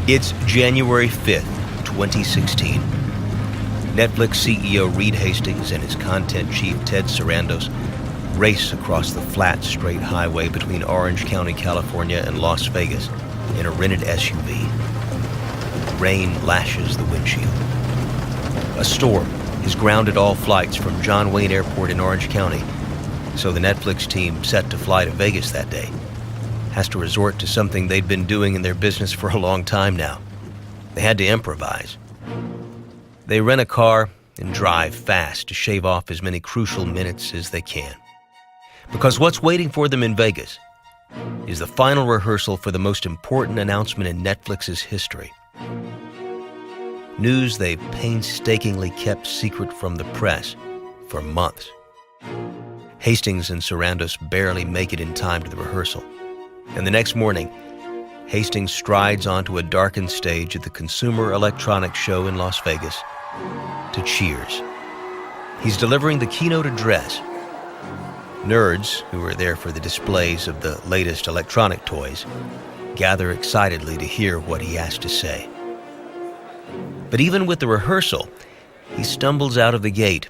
It's January 5th, 2016. Netflix CEO Reed Hastings and his content chief Ted Sarandos race across the flat, straight highway between Orange County, California and Las Vegas in a rented SUV. Rain lashes the windshield. A storm has grounded all flights from John Wayne Airport in Orange County, so the Netflix team set to fly to Vegas that day has to resort to something they'd been doing in their business for a long time now. They had to improvise. They rent a car and drive fast to shave off as many crucial minutes as they can. Because what's waiting for them in Vegas is the final rehearsal for the most important announcement in Netflix's history. News they painstakingly kept secret from the press for months. Hastings and Sarandos barely make it in time to the rehearsal. And the next morning, Hastings strides onto a darkened stage at the Consumer Electronics Show in Las Vegas to cheers. He's delivering the keynote address. Nerds, who are there for the displays of the latest electronic toys, gather excitedly to hear what he has to say. But even with the rehearsal, he stumbles out of the gate.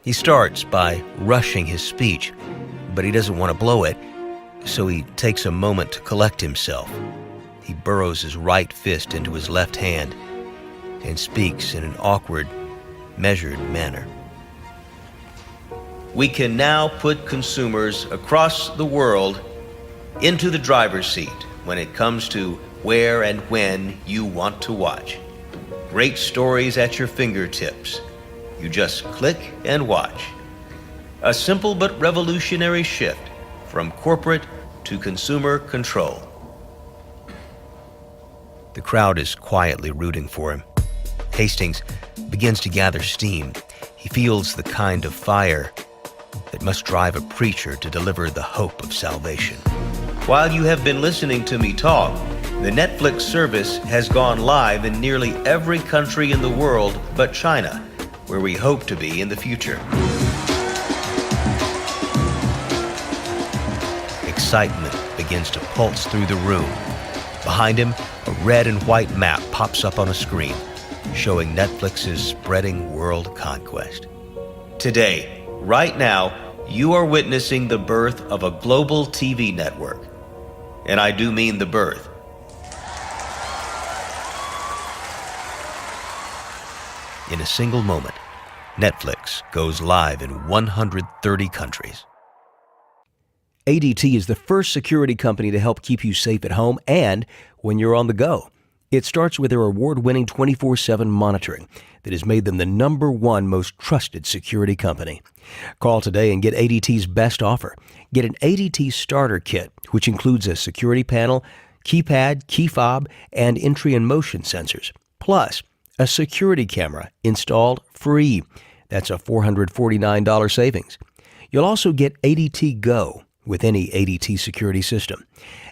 He starts by rushing his speech, but he doesn't want to blow it, so he takes a moment to collect himself. He burrows his right fist into his left hand and speaks in an awkward, measured manner. We can now put consumers across the world into the driver's seat when it comes to where and when you want to watch. Great stories at your fingertips. You just click and watch. A simple but revolutionary shift from corporate to consumer control. The crowd is quietly rooting for him. Hastings begins to gather steam. He feels the kind of fire that must drive a preacher to deliver the hope of salvation. While you have been listening to me talk, the Netflix service has gone live in nearly every country in the world but China, where we hope to be in the future. Excitement begins to pulse through the room. Behind him, a red and white map pops up on a screen, showing Netflix's spreading world conquest. Today, right now, you are witnessing the birth of a global TV network. And I do mean the birth. In a single moment, Netflix goes live in 130 countries. ADT is the first security company to help keep you safe at home and when you're on the go. It starts with their award-winning 24/7 monitoring that has made them the #1 most trusted security company. Call today and get ADT's best offer. Get an ADT starter kit, which includes a security panel, keypad, key fob, and entry and motion sensors, plus a security camera installed free. That's a $449 savings. You'll also get ADT Go with any ADT security system.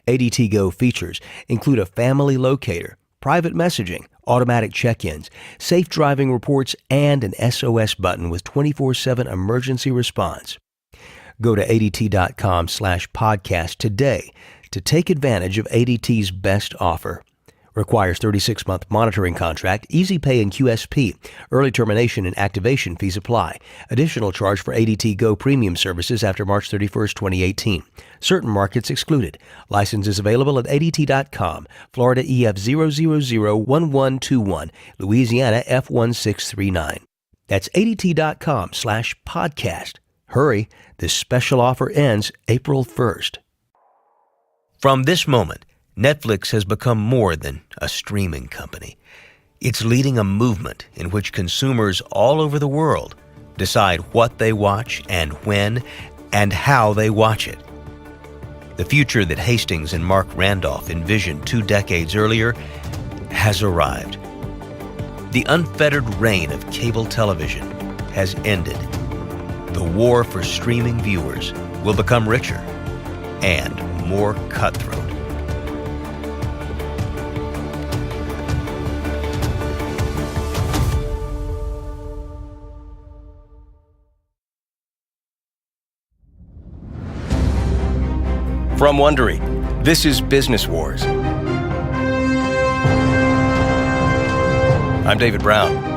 ADT Go features include a family locator, private messaging, automatic check-ins, safe driving reports, and an SOS button with 24/7 emergency response. Go to ADT.com/podcast today to take advantage of ADT's best offer. Requires 36-month monitoring contract, easy pay and QSP. Early termination and activation fees apply. Additional charge for ADT Go premium services after March 31st, 2018. Certain markets excluded. License is available at ADT.com. Florida EF 0001121. Louisiana F1639. That's ADT.com/podcast. Hurry, this special offer ends April 1st. From this moment, Netflix has become more than a streaming company. It's leading a movement in which consumers all over the world decide what they watch and when and how they watch it. The future that Hastings and Mark Randolph envisioned 2 decades earlier has arrived. The unfettered reign of cable television has ended. The war for streaming viewers will become richer and more cutthroat. From Wondery, this is Business Wars. I'm David Brown.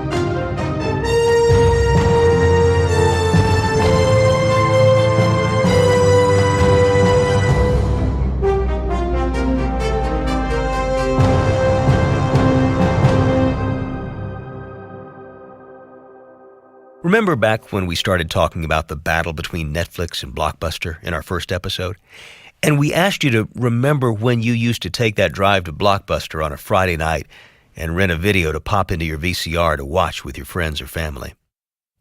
Remember back when we started talking about the battle between Netflix and Blockbuster in our first episode? And we asked you to remember when you used to take that drive to Blockbuster on a Friday night and rent a video to pop into your VCR to watch with your friends or family.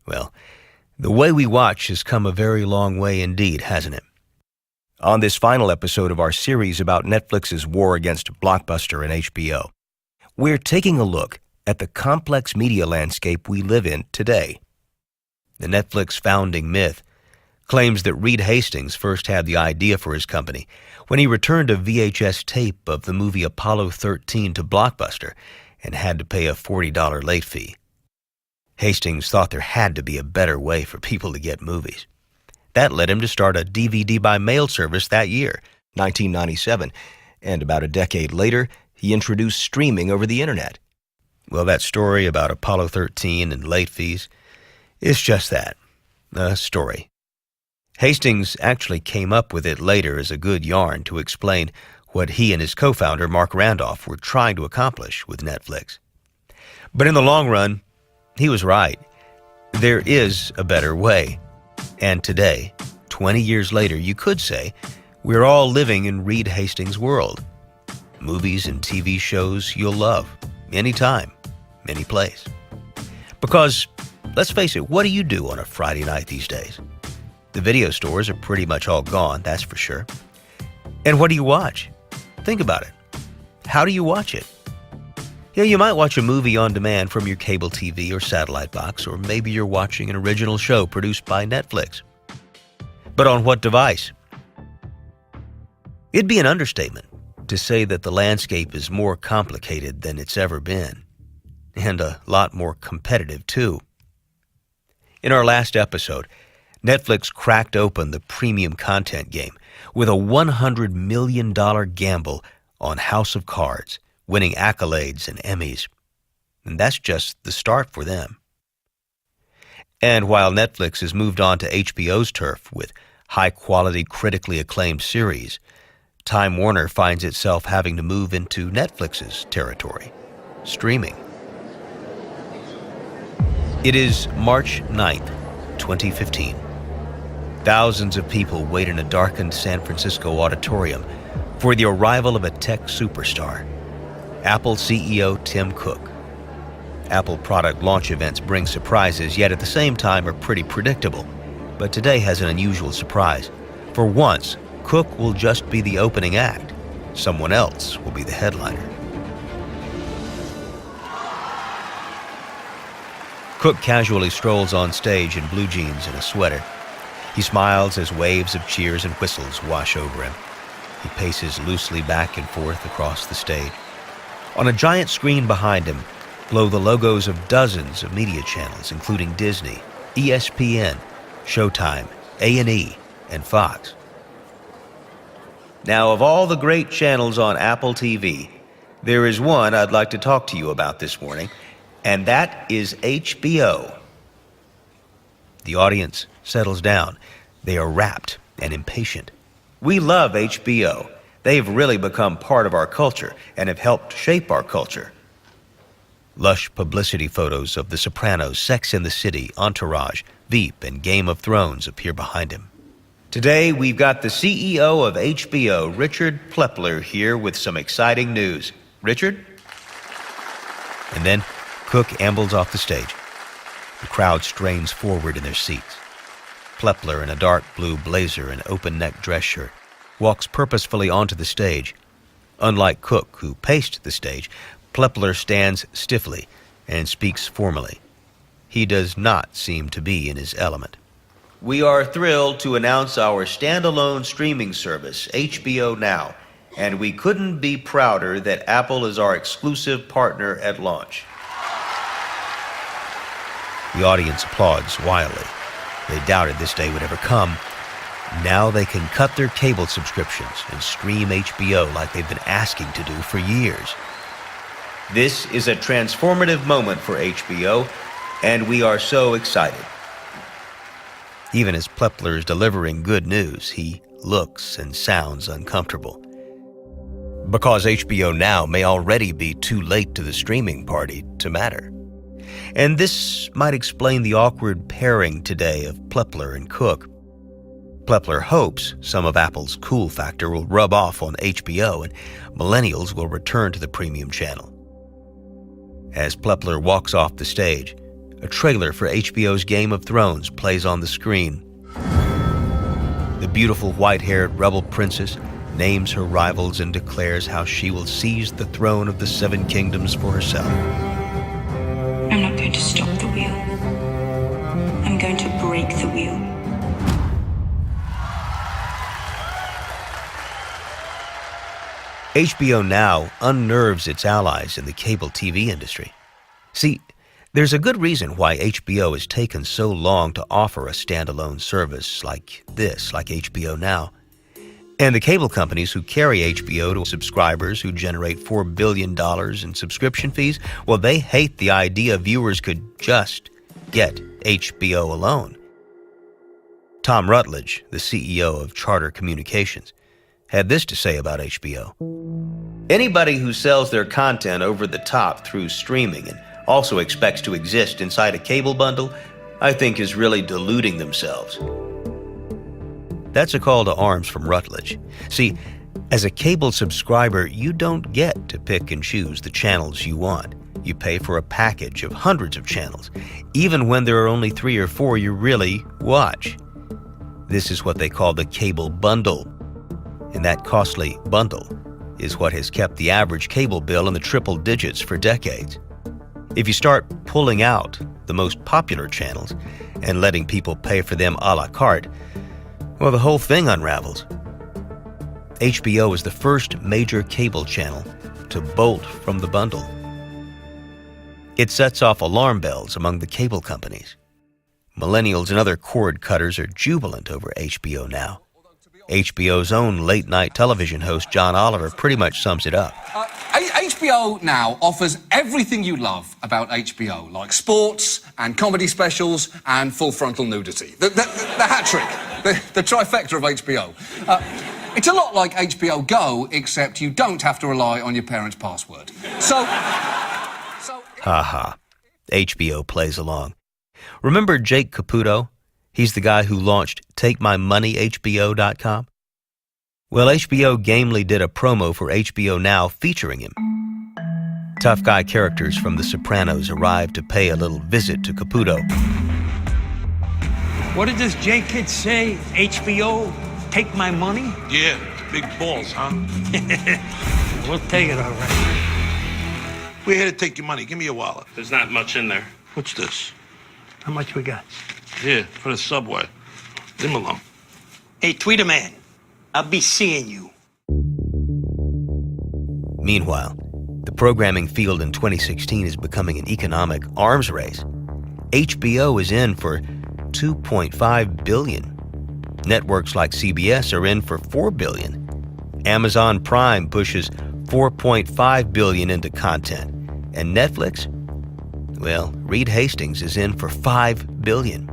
Well, the way we watch has come a very long way indeed, hasn't it? On this final episode of our series about Netflix's war against Blockbuster and HBO, we're taking a look at the complex media landscape we live in today. The Netflix founding myth claims that Reed Hastings first had the idea for his company when he returned a VHS tape of the movie Apollo 13 to Blockbuster and had to pay a $40 late fee. Hastings thought there had to be a better way for people to get movies. That led him to start a DVD by mail service that year, 1997, and about a decade later, he introduced streaming over the internet. Well, that story about Apollo 13 and late fees is just that, a story. Hastings actually came up with it later as a good yarn to explain what he and his co-founder, Mark Randolph, were trying to accomplish with Netflix. But in the long run, he was right. There is a better way. And today, 20 years later, you could say, we're all living in Reed Hastings' world. Movies and TV shows you'll love, anytime, any place. Because, let's face it, what do you do on a Friday night these days? The video stores are pretty much all gone, that's for sure. And what do you watch? Think about it. How do you watch it? Yeah, you might watch a movie on demand from your cable TV or satellite box, or maybe you're watching an original show produced by Netflix. But on what device? It'd be an understatement to say that the landscape is more complicated than it's ever been, and a lot more competitive too. In our last episode, Netflix cracked open the premium content game with a $100 million gamble on House of Cards, winning accolades and Emmys. And that's just the start for them. And while Netflix has moved on to HBO's turf with high-quality, critically acclaimed series, Time Warner finds itself having to move into Netflix's territory, streaming. It is March 9th, 2015. Thousands of people wait in a darkened San Francisco auditorium for the arrival of a tech superstar, Apple CEO Tim Cook. Apple product launch events bring surprises, yet at the same time are pretty predictable. But today has an unusual surprise. For once, Cook will just be the opening act. Someone else will be the headliner. Cook casually strolls on stage in blue jeans and a sweater. He smiles as waves of cheers and whistles wash over him. He paces loosely back and forth across the stage. On a giant screen behind him glow the logos of dozens of media channels, including Disney, ESPN, Showtime, A&E, and Fox. Now, of all the great channels on Apple TV, there is one I'd like to talk to you about this morning, and that is HBO. The audience settles down. They are rapt and impatient. We love HBO. They've really become part of our culture and have helped shape our culture. Lush publicity photos of The Sopranos, Sex and the City, Entourage, Veep, and Game of Thrones appear behind him. Today, we've got the CEO of HBO, Richard Plepler, here with some exciting news. Richard? And then Cook ambles off the stage. The crowd strains forward in their seats. Plepler, in a dark blue blazer and open-neck dress shirt, walks purposefully onto the stage. Unlike Cook, who paced the stage, Plepler stands stiffly and speaks formally. He does not seem to be in his element. We are thrilled to announce our standalone streaming service, HBO Now, and we couldn't be prouder that Apple is our exclusive partner at launch. The audience applauds wildly. They doubted this day would ever come. Now they can cut their cable subscriptions and stream HBO like they've been asking to do for years. This is a transformative moment for HBO, and we are so excited. Even as Plepler is delivering good news, he looks and sounds uncomfortable. Because HBO Now may already be too late to the streaming party to matter. And this might explain the awkward pairing today of Plepler and Cook. Plepler hopes some of Apple's cool factor will rub off on HBO and millennials will return to the premium channel. As Plepler walks off the stage, a trailer for HBO's Game of Thrones plays on the screen. The beautiful white-haired rebel princess names her rivals and declares how she will seize the throne of the Seven Kingdoms for herself. I'm not going to stop the wheel. I'm going to break the wheel. HBO Now unnerves its allies in the cable TV industry. See, there's a good reason why HBO has taken so long to offer a standalone service like this, like HBO Now. And the cable companies who carry HBO to subscribers who generate $4 billion in subscription fees, well, they hate the idea viewers could just get HBO alone. Tom Rutledge, the CEO of Charter Communications, had this to say about HBO. Anybody who sells their content over the top through streaming and also expects to exist inside a cable bundle, I think is really deluding themselves. That's a call to arms from Rutledge. See, as a cable subscriber, you don't get to pick and choose the channels you want. You pay for a package of hundreds of channels, even when there are only 3 or 4 you really watch. This is what they call the cable bundle. And that costly bundle is what has kept the average cable bill in the triple digits for decades. If you start pulling out the most popular channels and letting people pay for them a la carte, well, the whole thing unravels. HBO is the first major cable channel to bolt from the bundle. It sets off alarm bells among the cable companies. Millennials and other cord cutters are jubilant over HBO Now. HBO's own late-night television host, John Oliver, pretty much sums it up. HBO Now offers everything you love about HBO, like sports and comedy specials and full-frontal nudity. The hat trick, the trifecta of HBO. It's a lot like HBO Go, except you don't have to rely on your parents' password. Ha. HBO plays along. Remember Jake Caputo? He's the guy who launched TakeMyMoneyHBO.com. Well, HBO gamely did a promo for HBO Now featuring him. Tough guy characters from The Sopranos arrived to pay a little visit to Caputo. What did this J kid say? HBO, take my money? Yeah, big balls, huh? We'll take it all right. We're here to take your money. Give me your wallet. There's not much in there. What's this? How much we got? Here, for the subway. Leave him alone. Hey, Tweeter man, I'll be seeing you. Meanwhile, the programming field in 2016 is becoming an economic arms race. HBO is in for $2.5 billion. Networks like CBS are in for $4 billion. Amazon Prime pushes $4.5 billion into content. And Netflix? Well, Reed Hastings is in for $5 billion.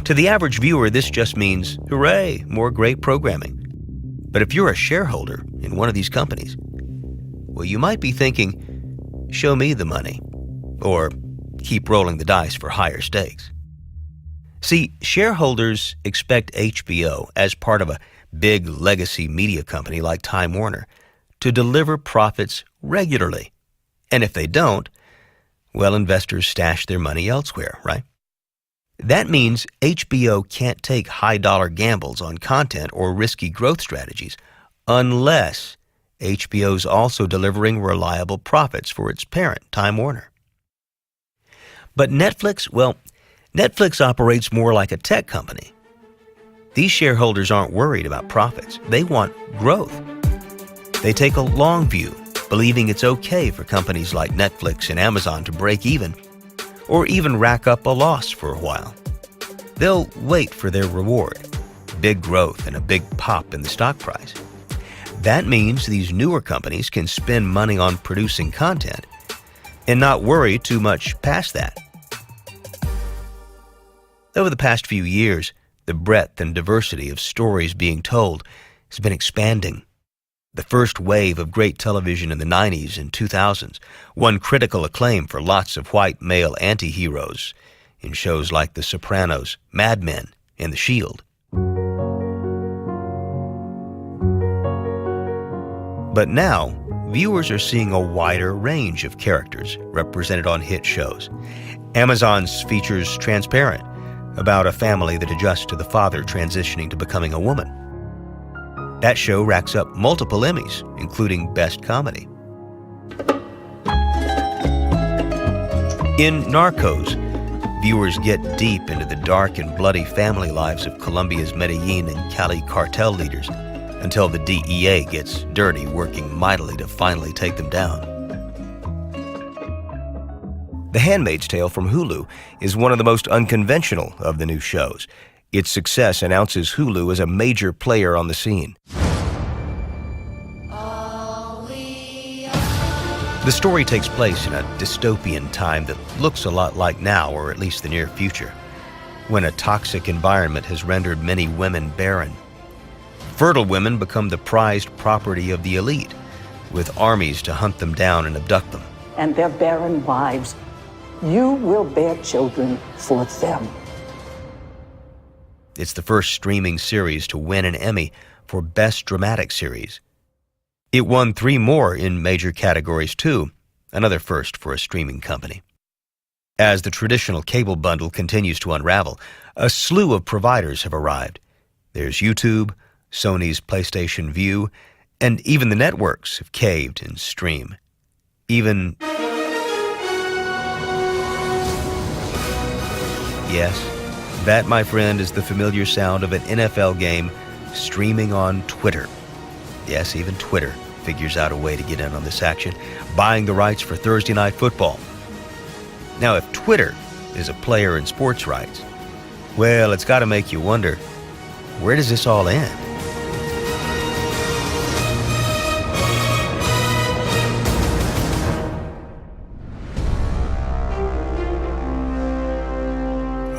To the average viewer, this just means, hooray, more great programming. But if you're a shareholder in one of these companies, well, you might be thinking, show me the money, or keep rolling the dice for higher stakes. See, shareholders expect HBO, as part of a big legacy media company like Time Warner, to deliver profits regularly. And if they don't, well, investors stash their money elsewhere, right? That means HBO can't take high-dollar gambles on content or risky growth strategies unless HBO's also delivering reliable profits for its parent, Time Warner. But Netflix, well, Netflix operates more like a tech company. These shareholders aren't worried about profits. They want growth. They take a long view, believing it's okay for companies like Netflix and Amazon to break even, or even rack up a loss for a while. They'll wait for their reward, big growth and a big pop in the stock price. That means these newer companies can spend money on producing content and not worry too much past that. Over the past few years, the breadth and diversity of stories being told has been expanding. The first wave of great television in the 90s and 2000s won critical acclaim for lots of white male anti-heroes in shows like The Sopranos, Mad Men, and The Shield. But now, viewers are seeing a wider range of characters represented on hit shows. Amazon's features Transparent, about a family that adjusts to the father transitioning to becoming a woman. That show racks up multiple Emmys, including Best Comedy. In Narcos, viewers get deep into the dark and bloody family lives of Colombia's Medellin and Cali cartel leaders until the DEA gets dirty, working mightily to finally take them down. The Handmaid's Tale from Hulu is one of the most unconventional of the new shows. Its success announces Hulu as a major player on the scene. The story takes place in a dystopian time that looks a lot like now, or at least the near future, when a toxic environment has rendered many women barren. Fertile women become the prized property of the elite, with armies to hunt them down and abduct them. And their barren wives, you will bear children for them. It's the first streaming series to win an Emmy for Best Dramatic Series. It won 3 more in major categories too, another first for a streaming company. As the traditional cable bundle continues to unravel, a slew of providers have arrived. There's YouTube, Sony's PlayStation Vue, and even the networks have caved and stream. Even... Yes, that, my friend, is the familiar sound of an NFL game streaming on Twitter. Yes, even Twitter figures out a way to get in on this action, buying the rights for Thursday Night Football. Now, if Twitter is a player in sports rights, well, it's got to make you wonder, where does this all end?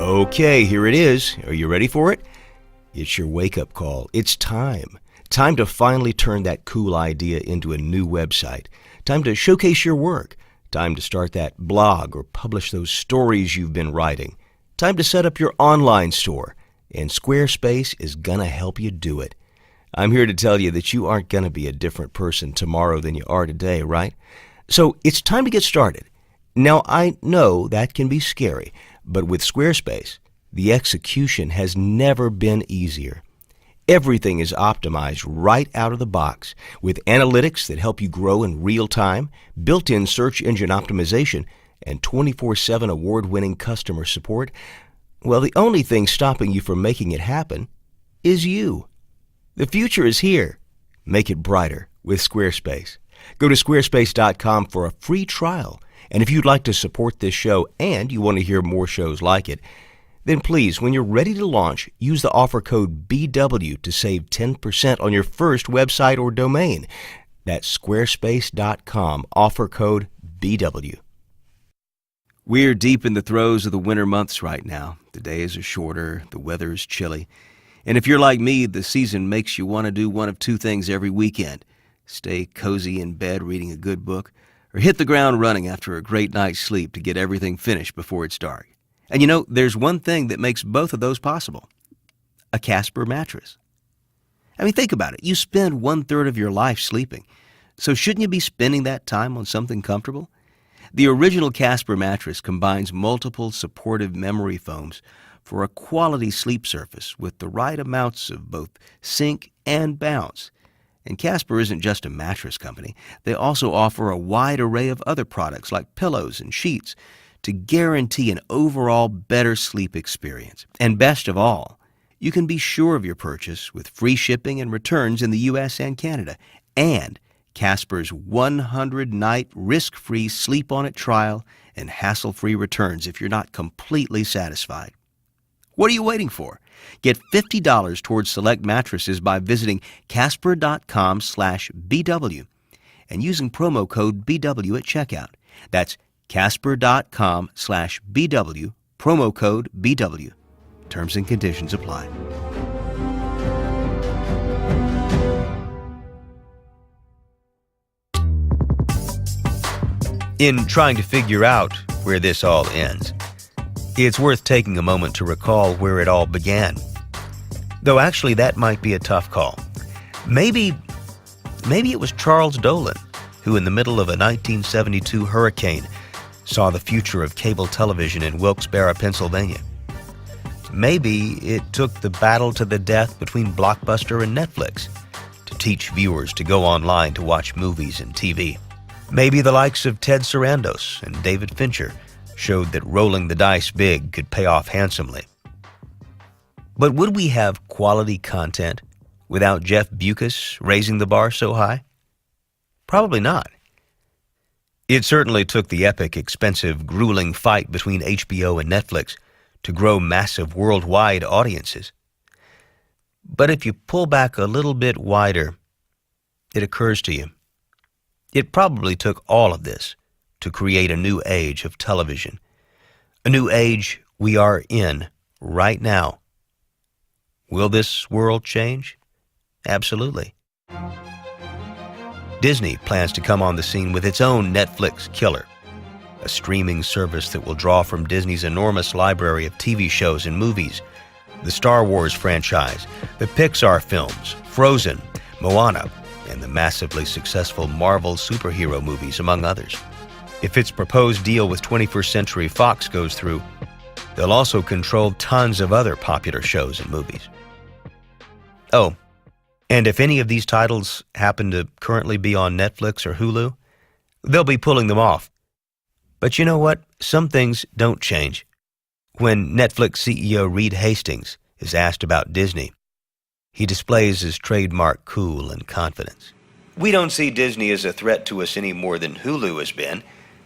Okay, here it is. Are you ready for it? It's your wake-up call. It's time. Time to finally turn that cool idea into a new website. Time to showcase your work. Time to start that blog or publish those stories you've been writing. Time to set up your online store. And Squarespace is going to help you do it. I'm here to tell you that you aren't going to be a different person tomorrow than you are today, right? So it's time to get started. Now, I know that can be scary, but with Squarespace, the execution has never been easier. Everything is optimized right out of the box with analytics that help you grow in real time, built-in search engine optimization, and 24/7 award-winning customer support. Well, the only thing stopping you from making it happen is you. The future is here. Make it brighter with Squarespace. Go to squarespace.com for a free trial. And if you'd like to support this show and you want to hear more shows like it, then please, when you're ready to launch, use the offer code BW to save 10% on your first website or domain. That's squarespace.com, offer code BW. We're deep in the throes of the winter months right now. The days are shorter, the weather is chilly. And if you're like me, the season makes you want to do one of 2 things every weekend. Stay cozy in bed reading a good book, or hit the ground running after a great night's sleep to get everything finished before it's dark. And you know, there's one thing that makes both of those possible: a Casper mattress. I mean, think about it. You spend 1/3 of your life sleeping. So shouldn't you be spending that time on something comfortable? The original Casper mattress combines multiple supportive memory foams for a quality sleep surface with the right amounts of both sink and bounce. And Casper isn't just a mattress company. They also offer a wide array of other products like pillows and sheets to guarantee an overall better sleep experience. And best of all, you can be sure of your purchase with free shipping and returns in the U.S. and Canada, and Casper's 100-night risk-free sleep-on-it trial and hassle-free returns if you're not completely satisfied. What are you waiting for? Get $50 towards select mattresses by visiting Casper.com/BW and using promo code BW at checkout. That's Casper.com/BW, promo code BW. Terms and conditions apply. In trying to figure out where this all ends, it's worth taking a moment to recall where it all began. Though actually that might be a tough call. Maybe it was Charles Dolan who, in the middle of a 1972 hurricane, saw the future of cable television in Wilkes-Barre, Pennsylvania. Maybe it took the battle to the death between Blockbuster and Netflix to teach viewers to go online to watch movies and TV. Maybe the likes of Ted Sarandos and David Fincher showed that rolling the dice big could pay off handsomely. But would we have quality content without Jeff Bewkes raising the bar so high? Probably not. It certainly took the epic, expensive, grueling fight between HBO and Netflix to grow massive worldwide audiences. But if you pull back a little bit wider, it occurs to you, it probably took all of this to create a new age of television, a new age we are in right now. Will this world change? Absolutely. Disney plans to come on the scene with its own Netflix killer, a streaming service that will draw from Disney's enormous library of TV shows and movies, the Star Wars franchise, the Pixar films, Frozen, Moana, and the massively successful Marvel superhero movies, among others. If its proposed deal with 21st Century Fox goes through, they'll also control tons of other popular shows and movies. Oh, and if any of these titles happen to currently be on Netflix or Hulu, they'll be pulling them off. But you know what? Some things don't change. When Netflix CEO Reed Hastings is asked about Disney, he displays his trademark cool and confidence. "We don't see Disney as a threat to us any more than Hulu has been.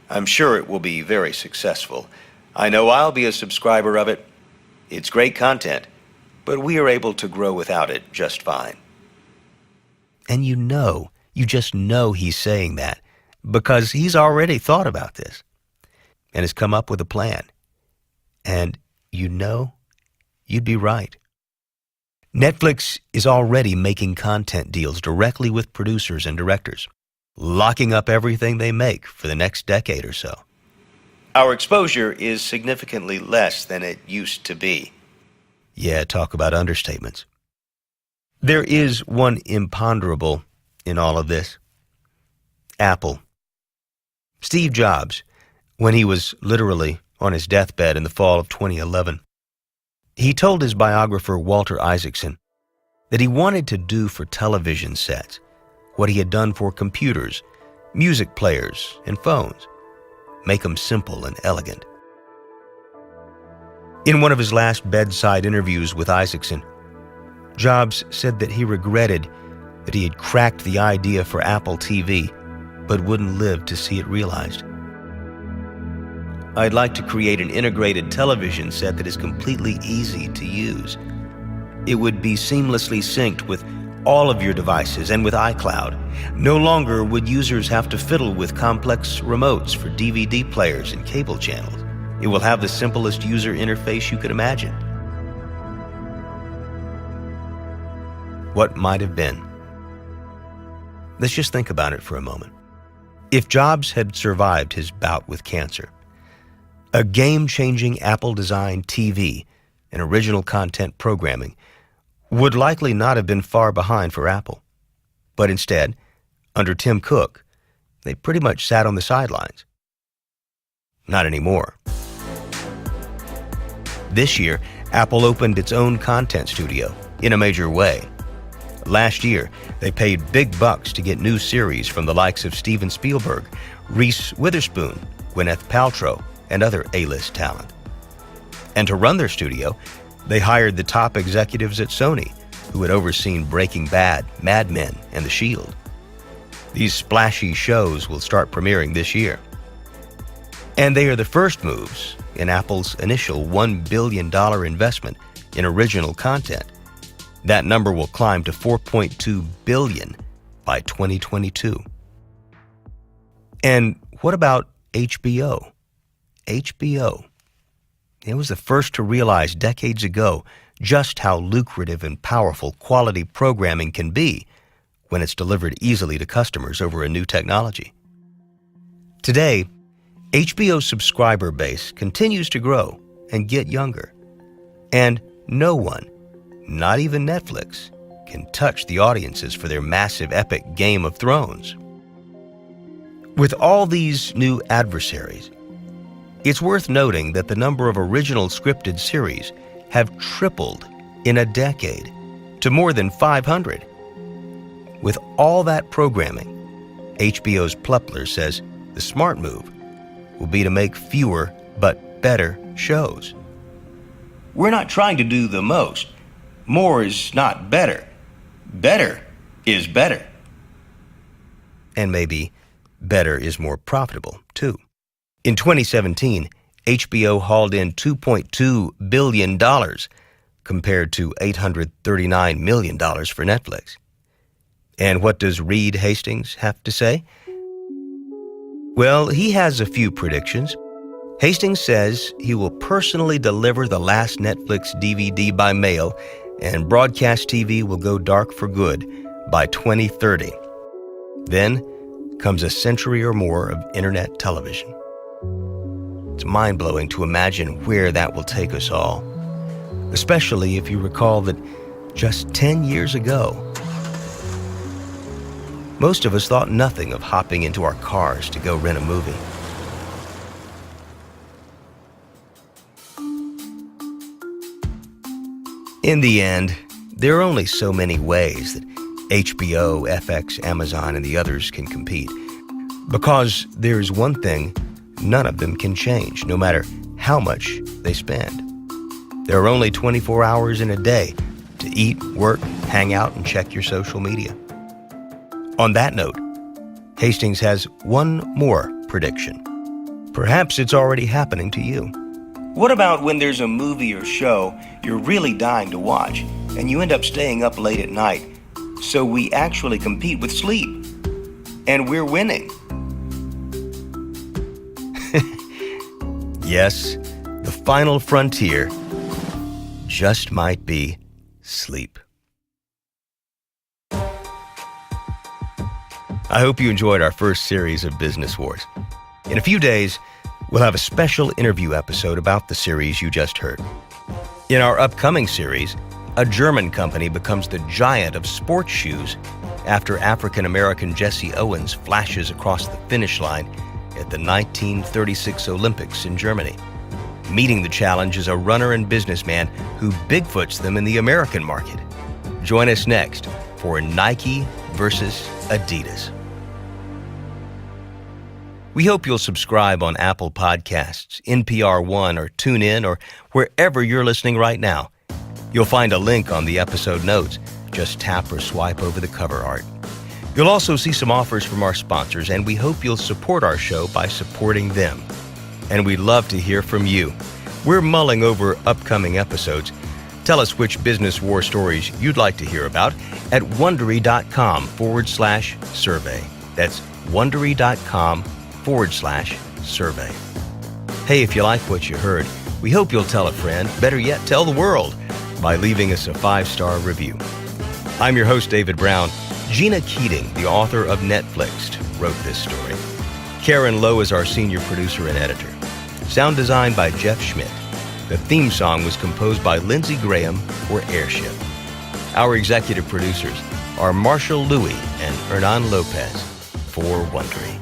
I'm sure it will be very successful. I know I'll be a subscriber of it. It's great content, but we are able to grow without it just fine." And you just know he's saying that because he's already thought about this and has come up with a plan. And you'd be right. Netflix is already making content deals directly with producers and directors, locking up everything they make for the next decade or so. Our exposure is significantly less than it used to be. Yeah, talk about understatements. There is one imponderable in all of this. Apple. Steve Jobs, when he was literally on his deathbed in the fall of 2011, he told his biographer Walter Isaacson that he wanted to do for television sets what he had done for computers, music players, and phones. Make them simple and elegant. In one of his last bedside interviews with Isaacson, Jobs said that he regretted that he had cracked the idea for Apple TV, but wouldn't live to see it realized. "I'd like to create an integrated television set that is completely easy to use. It would be seamlessly synced with all of your devices and with iCloud. No longer would users have to fiddle with complex remotes for DVD players and cable channels. It will have the simplest user interface you could imagine." What might have been? Let's just think about it for a moment. If Jobs had survived his bout with cancer, a game-changing Apple-designed TV and original content programming would likely not have been far behind for Apple. But instead, under Tim Cook, they pretty much sat on the sidelines. Not anymore. This year, Apple opened its own content studio in a major way. Last year, they paid big bucks to get new series from the likes of Steven Spielberg, Reese Witherspoon, Gwyneth Paltrow, and other A-list talent. And to run their studio, they hired the top executives at Sony, who had overseen Breaking Bad, Mad Men, and The Shield. These splashy shows will start premiering this year. And they are the first moves in Apple's initial $1 billion investment in original content. That number will climb to 4.2 billion by 2022. And what about HBO? HBO. It was the first to realize decades ago just how lucrative and powerful quality programming can be when it's delivered easily to customers over a new technology. Today, HBO's subscriber base continues to grow and get younger. And no one, not even Netflix, can touch the audiences for their massive epic Game of Thrones. With all these new adversaries, it's worth noting that the number of original scripted series have tripled in a decade to more than 500. With all that programming, HBO's Plepler says the smart move will be to make fewer but better shows. We're not trying to do the most. More is not better. Better is better. And maybe better is more profitable, too. In 2017, HBO hauled in $2.2 billion compared to $839 million for Netflix. And what does Reed Hastings have to say? Well, he has a few predictions. Hastings says he will personally deliver the last Netflix DVD by mail, and broadcast TV will go dark for good by 2030. Then comes a century or more of internet television. It's mind-blowing to imagine where that will take us all, especially if you recall that just 10 years ago, most of us thought nothing of hopping into our cars to go rent a movie. In the end, there are only so many ways that HBO, FX, Amazon, and the others can compete. Because there's one thing none of them can change, no matter how much they spend. There are only 24 hours in a day to eat, work, hang out, and check your social media. On that note, Hastings has one more prediction. Perhaps it's already happening to you. What about when there's a movie or show you're really dying to watch, and you end up staying up late at night, so we actually compete with sleep, and we're winning? Yes, the final frontier just might be sleep. I hope you enjoyed our first series of Business Wars. In a few days, we'll have a special interview episode about the series you just heard. In our upcoming series, a German company becomes the giant of sports shoes after African-American Jesse Owens flashes across the finish line at the 1936 Olympics in Germany. Meeting the challenge is a runner and businessman who Bigfoots them in the American market. Join us next for Nike versus Adidas. We hope you'll subscribe on Apple Podcasts, NPR One, or TuneIn, or wherever you're listening right now. You'll find a link on the episode notes. Just tap or swipe over the cover art. You'll also see some offers from our sponsors, and we hope you'll support our show by supporting them. And we'd love to hear from you. We're mulling over upcoming episodes. Tell us which business war stories you'd like to hear about at Wondery.com/survey. That's Wondery.com/survey. Hey, if you like what you heard, we hope you'll tell a friend, better yet, tell the world, by leaving us a 5-star review. I'm your host, David Brown. Gina Keating, the author of Netflixed, wrote this story. Karen Lowe is our senior producer and editor. Sound design by Jeff Schmidt. The theme song was composed by Lindsey Graham for Airship. Our executive producers are Marshall Louis and Hernan Lopez for Wondery.